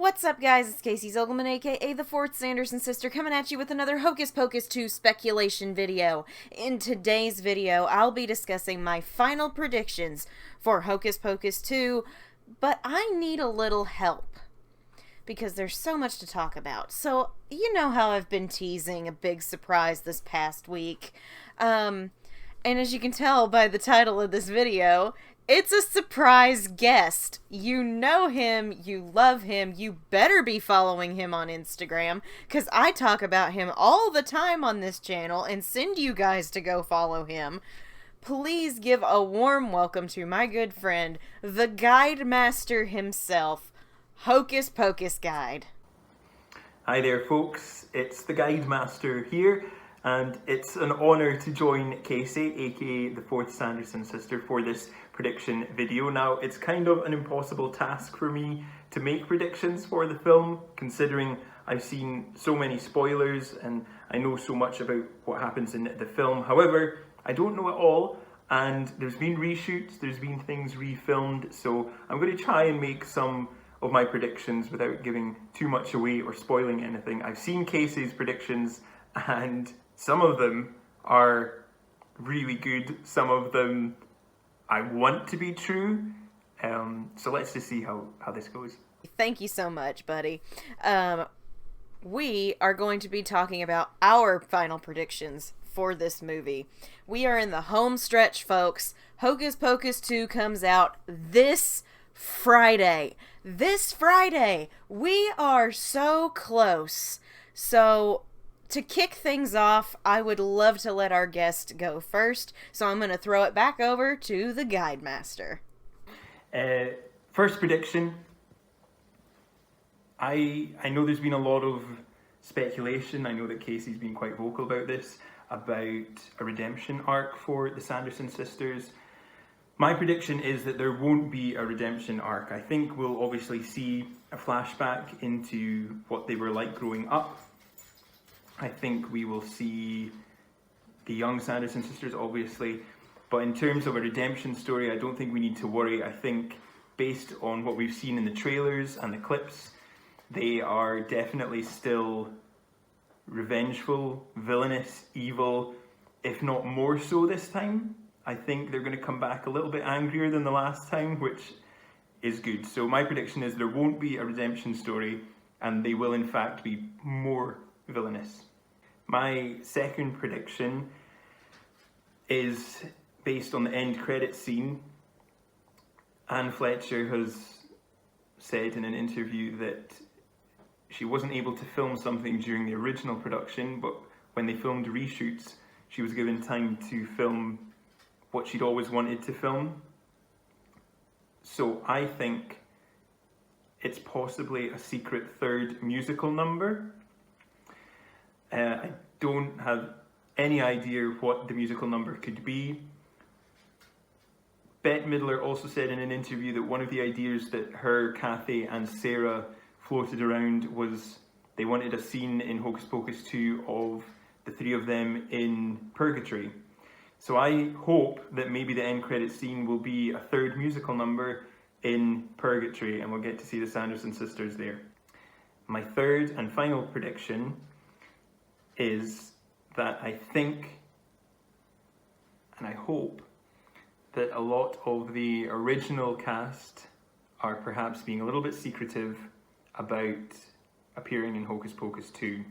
What's up, guys? It's Casey Zogelman, aka the fourth Sanderson sister, coming at you with another Hocus Pocus 2 speculation video. In today's video, I'll be discussing my final predictions for Hocus Pocus 2, but I need a little help because there's so much to talk about. So, you know how I've been teasing a big surprise this past week. And as you can tell by the title of this video, it's a surprise guest. You know him, you love him, you better be following him on Instagram, because I talk about him all the time on this channel and send you guys to go follow him. Please give a warm welcome to my good friend, the Guide Master himself, Hocus Pocus Guide. Hi there folks, it's the Guide Master here, and it's an honour to join Casey, aka the fourth Sanderson sister, for this prediction video. Now, it's kind of an impossible task for me to make predictions for the film, considering I've seen so many spoilers and I know so much about what happens in the film. However, I don't know it all, and there's been reshoots, there's been things refilmed, so I'm going to try and make some of my predictions without giving too much away or spoiling anything. I've seen Casey's predictions and some of them are really good, some of them I want to be true, so let's just see how this goes. Thank you so much, buddy. We are going to be talking about our final predictions for this movie. We are in the home stretch, folks. Hocus Pocus 2 comes out this Friday. This Friday! We are so close. So, to kick things off, I would love to let our guest go first, so I'm going to throw it back over to the Guide Master. First prediction. I know there's been a lot of speculation. I know that Casey's been quite vocal about this, about a redemption arc for the Sanderson sisters. My prediction is that there won't be a redemption arc. I think we'll obviously see a flashback into what they were like growing up. I think we will see the young Sanderson sisters, obviously, but in terms of a redemption story, I don't think we need to worry. I think based on what we've seen in the trailers and the clips, they are definitely still revengeful, villainous, evil, if not more so this time. I think they're going to come back a little bit angrier than the last time, which is good. So my prediction is there won't be a redemption story, and they will in fact be more villainous. My second prediction is based on the end credits scene. Anne Fletcher has said in an interview that she wasn't able to film something during the original production, but when they filmed reshoots, she was given time to film what she'd always wanted to film. So I think it's possibly a secret third musical number. I don't have any idea what the musical number could be. Bette Midler also said in an interview that one of the ideas that her, Kathy and Sarah floated around was they wanted a scene in Hocus Pocus 2 of the three of them in Purgatory. So I hope that maybe the end credit scene will be a third musical number in Purgatory, and we'll get to see the Sanderson sisters there. My third and final prediction is that I think and I hope that a lot of the original cast are perhaps being a little bit secretive about appearing in Hocus Pocus 2.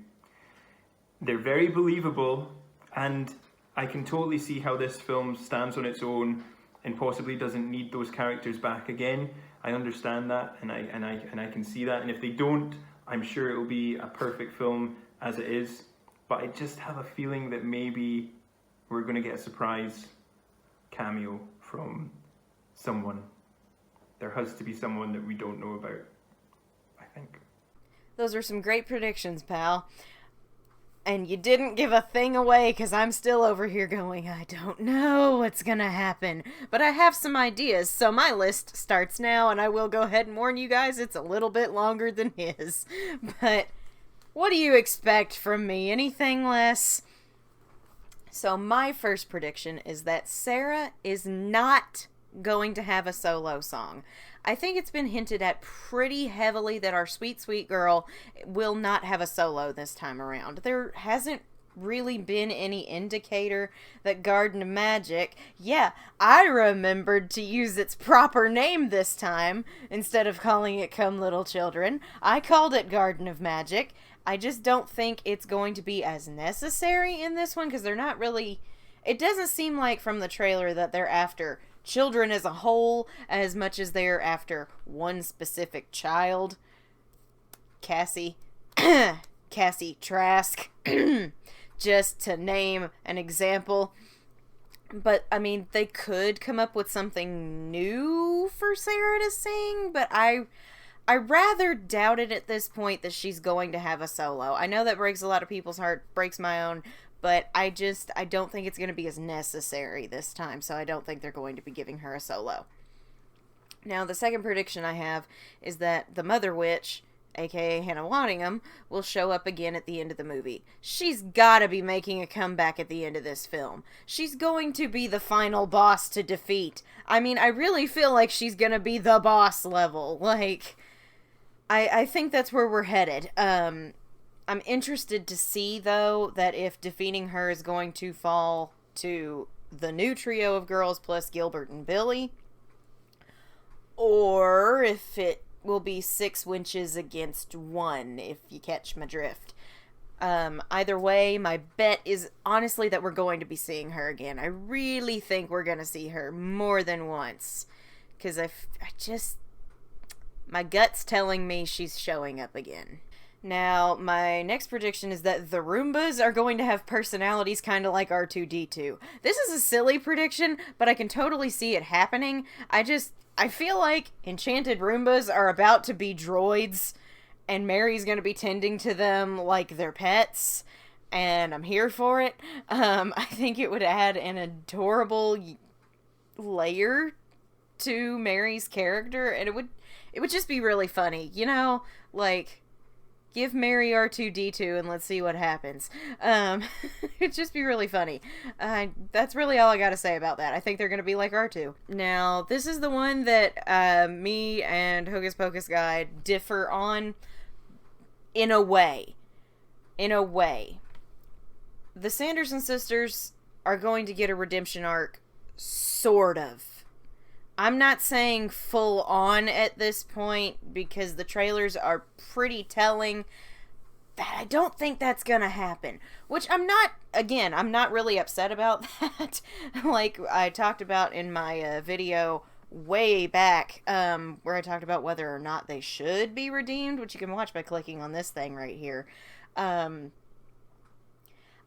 They're very believable, and I can totally see how this film stands on its own and possibly doesn't need those characters back again. I understand that, and I can see that, and if they don't, I'm sure it will be a perfect film as it is. But I just have a feeling that maybe we're going to get a surprise cameo from someone. There has to be someone that we don't know about, I think. Those are some great predictions, pal. And you didn't give a thing away, because I'm still over here going, I don't know what's gonna happen. But I have some ideas, so my list starts now, and I will go ahead and warn you guys, it's a little bit longer than his. But what do you expect from me? Anything less? So my first prediction is that Sarah is not going to have a solo song. I think it's been hinted at pretty heavily that our sweet, sweet girl will not have a solo this time around. There hasn't really been any indicator that Garden of Magic, yeah, I remembered to use its proper name this time instead of calling it Come Little Children. I called it Garden of Magic. I just don't think it's going to be as necessary in this one because they're not really, it doesn't seem like from the trailer that they're after children as a whole as much as they're after one specific child. Cassie Trask. Just to name an example. But, I mean, they could come up with something new for Sarah to sing, but I rather doubt it at this point that she's going to have a solo. I know that breaks a lot of people's heart, breaks my own, but I don't think it's going to be as necessary this time, so I don't think they're going to be giving her a solo. Now, the second prediction I have is that the Mother Witch, aka Hannah Waddingham, will show up again at the end of the movie. She's gotta be making a comeback at the end of this film. She's going to be the final boss to defeat. I mean, I really feel like she's gonna be the boss level. Like, I think that's where we're headed. I'm interested to see, though, that if defeating her is going to fall to the new trio of girls plus Gilbert and Billy, or if it will be 6 winches against 1, if you catch my drift. Either way, my bet is honestly that we're going to be seeing her again. I really think we're going to see her more than once. Because my gut's telling me she's showing up again. Now, my next prediction is that the Roombas are going to have personalities kind of like R2-D2. This is a silly prediction, but I can totally see it happening. I feel like enchanted Roombas are about to be droids, and Mary's going to be tending to them like they're pets, and I'm here for it. I think it would add an adorable layer to Mary's character, and it would just be really funny, you know? Like, give Mary R2-D2 and let's see what happens. It'd just be really funny. That's really all I gotta say about that. I think they're gonna be like R2. Now, this is the one that me and Hocus Pocus Guy differ on in a way. The Sanderson Sisters are going to get a redemption arc, sort of. I'm not saying full on at this point because the trailers are pretty telling that I don't think that's gonna happen. Which I'm not really upset about that. Like I talked about in my video way back, where I talked about whether or not they should be redeemed, which you can watch by clicking on this thing right here.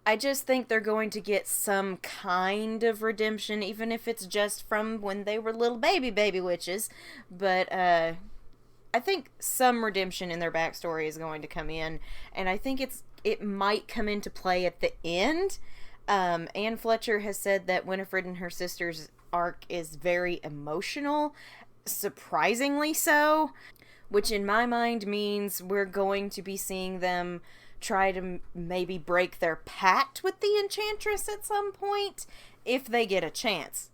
I just think they're going to get some kind of redemption, even if it's just from when they were little baby witches. But I think some redemption in their backstory is going to come in, and I think it might come into play at the end. Anne Fletcher has said that Winifred and her sister's arc is very emotional, surprisingly so, which in my mind means we're going to be seeing them try to maybe break their pact with the Enchantress at some point, if they get a chance.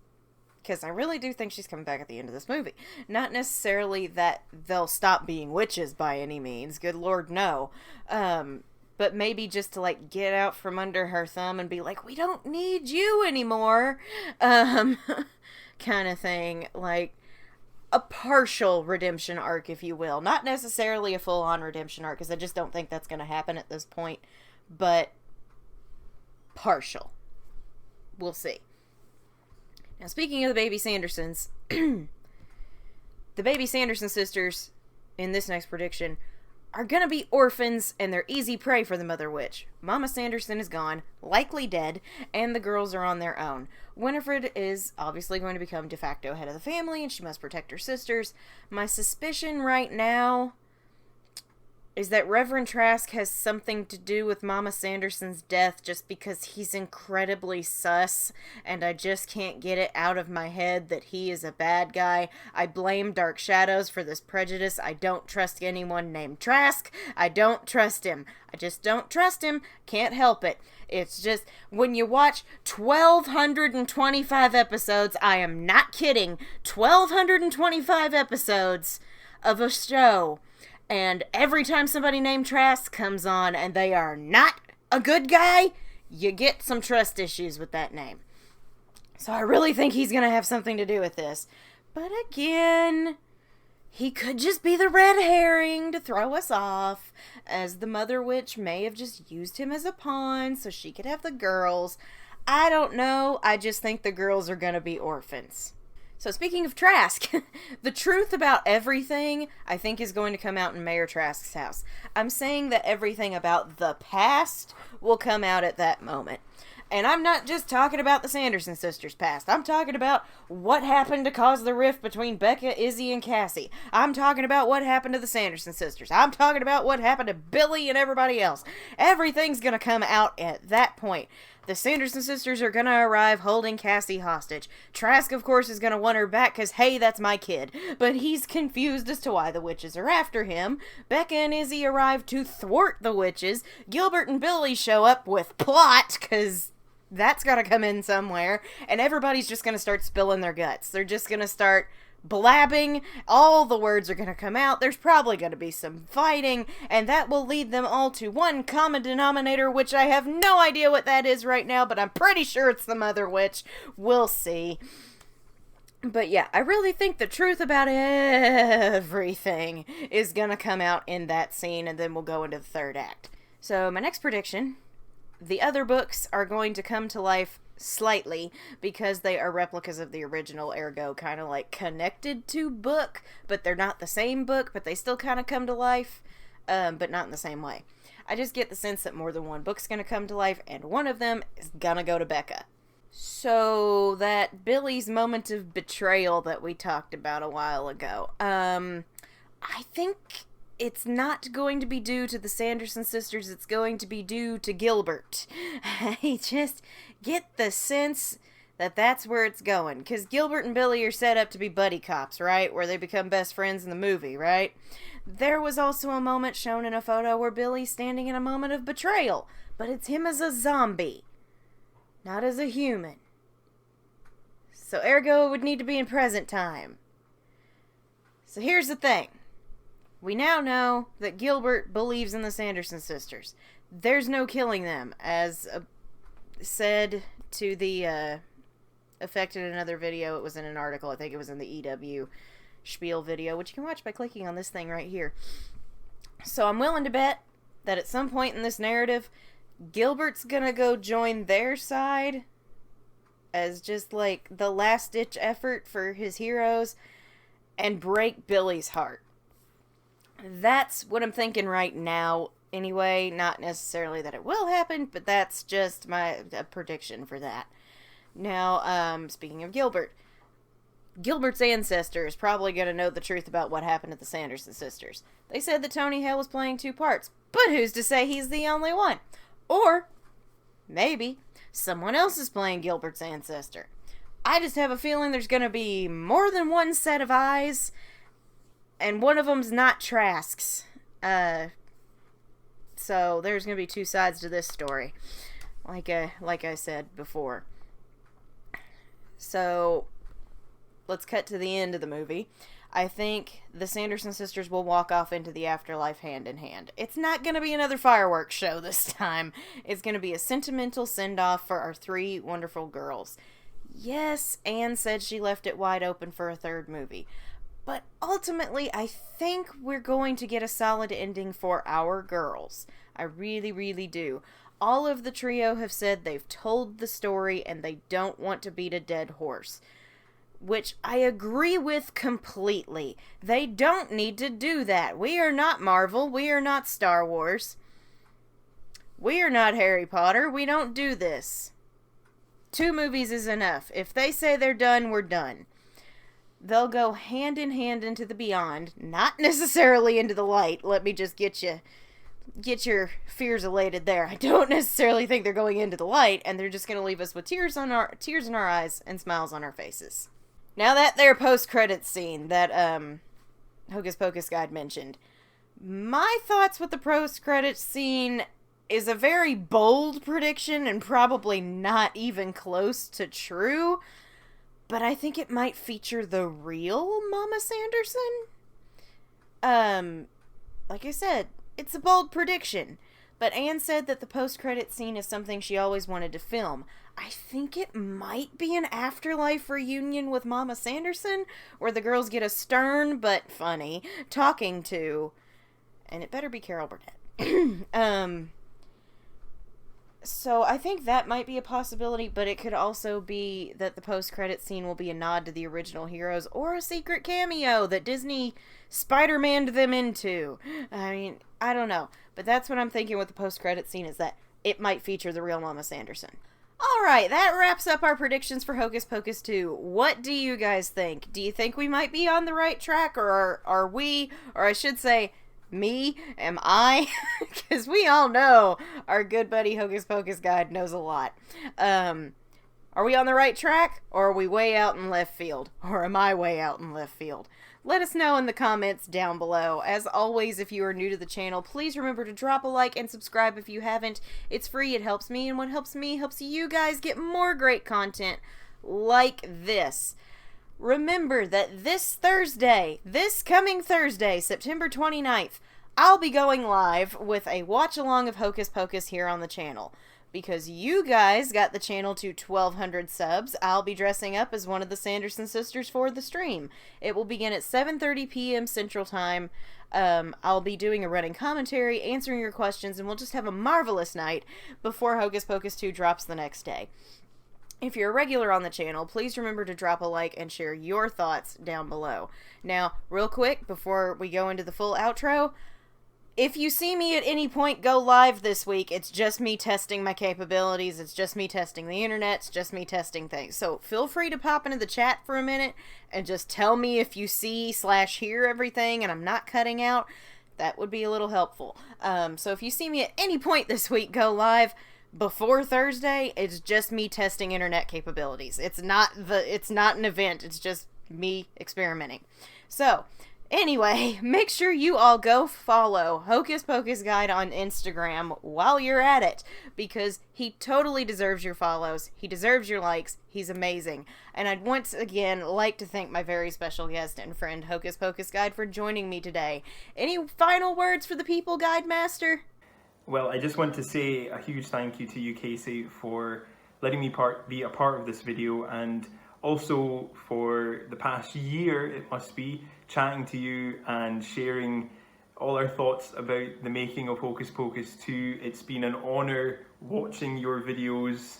Because I really do think she's coming back at the end of this movie. Not necessarily that they'll stop being witches by any means, good lord no. But maybe just to like get out from under her thumb and be like, we don't need you anymore, kind of thing. Like, a partial redemption arc, if you will. Not necessarily a full-on redemption arc, because I just don't think that's going to happen at this point. But partial. We'll see. Now, speaking of the baby Sandersons, the baby Sanderson sisters, in this next prediction, are gonna be orphans, and they're easy prey for the Mother Witch. Mama Sanderson is gone, likely dead, and the girls are on their own. Winifred is obviously going to become de facto head of the family, and she must protect her sisters. My suspicion right now is that Reverend Trask has something to do with Mama Sanderson's death just because he's incredibly sus, and I just can't get it out of my head that he is a bad guy. I blame Dark Shadows for this prejudice. I don't trust anyone named Trask. I don't trust him. I just don't trust him. Can't help it. It's just, when you watch 1,225 episodes, I am not kidding, 1,225 episodes of a show, and every time somebody named Trask comes on and they are not a good guy, you get some trust issues with that name. So I really think he's going to have something to do with this. But again, he could just be the red herring to throw us off, as the Mother Witch may have just used him as a pawn so she could have the girls. I don't know. I just think the girls are going to be orphans. So speaking of Trask, the truth about everything, I think, is going to come out in Mayor Trask's house. I'm saying that everything about the past will come out at that moment. And I'm not just talking about the Sanderson sisters' past. I'm talking about what happened to cause the rift between Becca, Izzy, and Cassie. I'm talking about what happened to the Sanderson sisters. I'm talking about what happened to Billy and everybody else. Everything's going to come out at that point. The Sanderson sisters are going to arrive holding Cassie hostage. Trask, of course, is going to want her back because, hey, that's my kid. But he's confused as to why the witches are after him. Becca and Izzy arrive to thwart the witches. Gilbert and Billy show up with plot because that's got to come in somewhere. And everybody's just going to start spilling their guts. They're just going to start blabbing. All the words are going to come out. There's probably going to be some fighting, and that will lead them all to one common denominator, which I have no idea what that is right now, but I'm pretty sure it's the Mother Witch. We'll see. But yeah, I really think the truth about everything is going to come out in that scene, and then we'll go into the third act. So my next prediction: the other books are going to come to life slightly because they are replicas of the original, ergo kind of like connected to book, but they're not the same book, but they still kind of come to life, but not in the same way. I just get the sense that more than one book's going to come to life, and one of them is gonna go to Becca. So that Billy's moment of betrayal that we talked about a while ago, I think it's not going to be due to the Sanderson sisters, it's going to be due to Gilbert. I just get the sense that that's where it's going, because Gilbert and Billy are set up to be buddy cops, right? Where they become best friends in the movie, right? There was also a moment shown in a photo where Billy's standing in a moment of betrayal, but it's him as a zombie, not as a human. So ergo, it would need to be in present time. So here's the thing. We now know that Gilbert believes in the Sanderson sisters. There's no killing them, as said to the effect in another video. It was in an article. I think it was in the EW spiel video, which you can watch by clicking on this thing right here. So I'm willing to bet that at some point in this narrative, Gilbert's gonna go join their side as just like the last-ditch effort for his heroes and break Billy's heart. That's what I'm thinking right now, anyway. Not necessarily that it will happen, but that's just my prediction for that. Now, speaking of Gilbert's ancestor is probably going to know the truth about what happened to the Sanderson sisters. They said that Tony Hale was playing two parts, but who's to say he's the only one? Or, maybe, someone else is playing Gilbert's ancestor. I just have a feeling there's going to be more than one set of eyes, and one of them's not Trask's. So there's going to be two sides to this story, like I said before. So let's cut to the end of the movie. I think the Sanderson sisters will walk off into the afterlife hand in hand. It's not going to be another fireworks show this time. It's going to be a sentimental send-off for our three wonderful girls. Yes, Anne said she left it wide open for a third movie. But ultimately, I think we're going to get a solid ending for our girls. I really, really do. All of the trio have said they've told the story and they don't want to beat a dead horse. Which I agree with completely. They don't need to do that. We are not Marvel. We are not Star Wars. We are not Harry Potter. We don't do this. 2 movies is enough. If they say they're done, we're done. They'll go hand in hand into the beyond, not necessarily into the light. Let me just get your fears elated there. I don't necessarily think they're going into the light, and they're just going to leave us with tears in our eyes and smiles on our faces. Now that there post-credits scene that Hocus Pocus Guide mentioned, my thoughts with the post-credits scene is a very bold prediction and probably not even close to true, but I think it might feature the real Mama Sanderson. Like I said, it's a bold prediction, but Anne said that the post-credit scene is something she always wanted to film. I think it might be an afterlife reunion with Mama Sanderson, where the girls get a stern but funny talking to, and it better be Carol Burnett. So I think that might be a possibility, but it could also be that the post-credit scene will be a nod to the original heroes, or a secret cameo that Disney Spider-Man'd them into. I mean, I don't know. But that's what I'm thinking with the post-credit scene, is that it might feature the real Mama Sanderson. Alright, that wraps up our predictions for Hocus Pocus 2. What do you guys think? Do you think we might be on the right track, or are we, or I should say, me? Am I? Because we all know our good buddy Hocus Pocus Guide knows a lot. Are we on the right track, or are we way out in left field? Or am I way out in left field? Let us know in the comments down below. As always, if you are new to the channel, please remember to drop a like and subscribe if you haven't. It's free, it helps me, and what helps me helps you guys get more great content like this. Remember that this coming Thursday, September 29th, I'll be going live with a watch-along of Hocus Pocus here on the channel. Because you guys got the channel to 1,200 subs, I'll be dressing up as one of the Sanderson Sisters for the stream. It will begin at 7:30 p.m. Central Time. I'll be doing a running commentary, answering your questions, and we'll just have a marvelous night before Hocus Pocus 2 drops the next day. If you're a regular on the channel, please remember to drop a like and share your thoughts down below. Now, real quick, before we go into the full outro, if you see me at any point go live this week, it's just me testing my capabilities, it's just me testing the internet, it's just me testing things. So feel free to pop into the chat for a minute and just tell me if you see/hear everything and I'm not cutting out. That would be a little helpful. So if you see me at any point this week go live before Thursday, it's just me testing internet capabilities. It's not an event, it's just me experimenting. So, anyway, make sure you all go follow Hocus Pocus Guide on Instagram while you're at it, because he totally deserves your follows, he deserves your likes, he's amazing. And I'd once again like to thank my very special guest and friend Hocus Pocus Guide for joining me today. Any final words for the people, Guide Master? Well, I just want to say a huge thank you to you, Casey, for letting me be a part of this video, and also for the past year, it must be, chatting to you and sharing all our thoughts about the making of Hocus Pocus 2. It's been an honour watching your videos,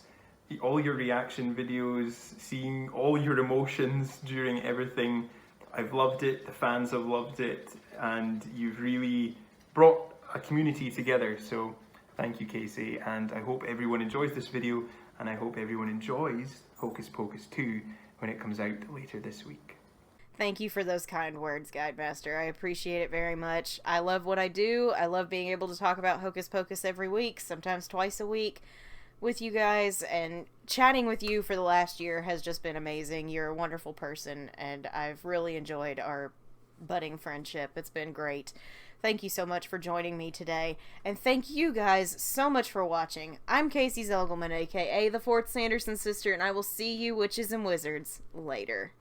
all your reaction videos, seeing all your emotions during everything. I've loved it, the fans have loved it, and you've really brought a community together. So thank you, Casey, and I hope everyone enjoys this video, and I hope everyone enjoys Hocus Pocus 2 when it comes out later this week. Thank you for those kind words, Guide Master. I appreciate it very much. I love what I do. I love being able to talk about Hocus Pocus every week, sometimes twice a week, with you guys, and chatting with you for the last year has just been amazing. You're a wonderful person, and I've really enjoyed our budding friendship. It's been great. Thank you so much for joining me today, and thank you guys so much for watching. I'm Casey Zelgelman, aka the 4th Sanderson Sister, and I will see you witches and wizards later.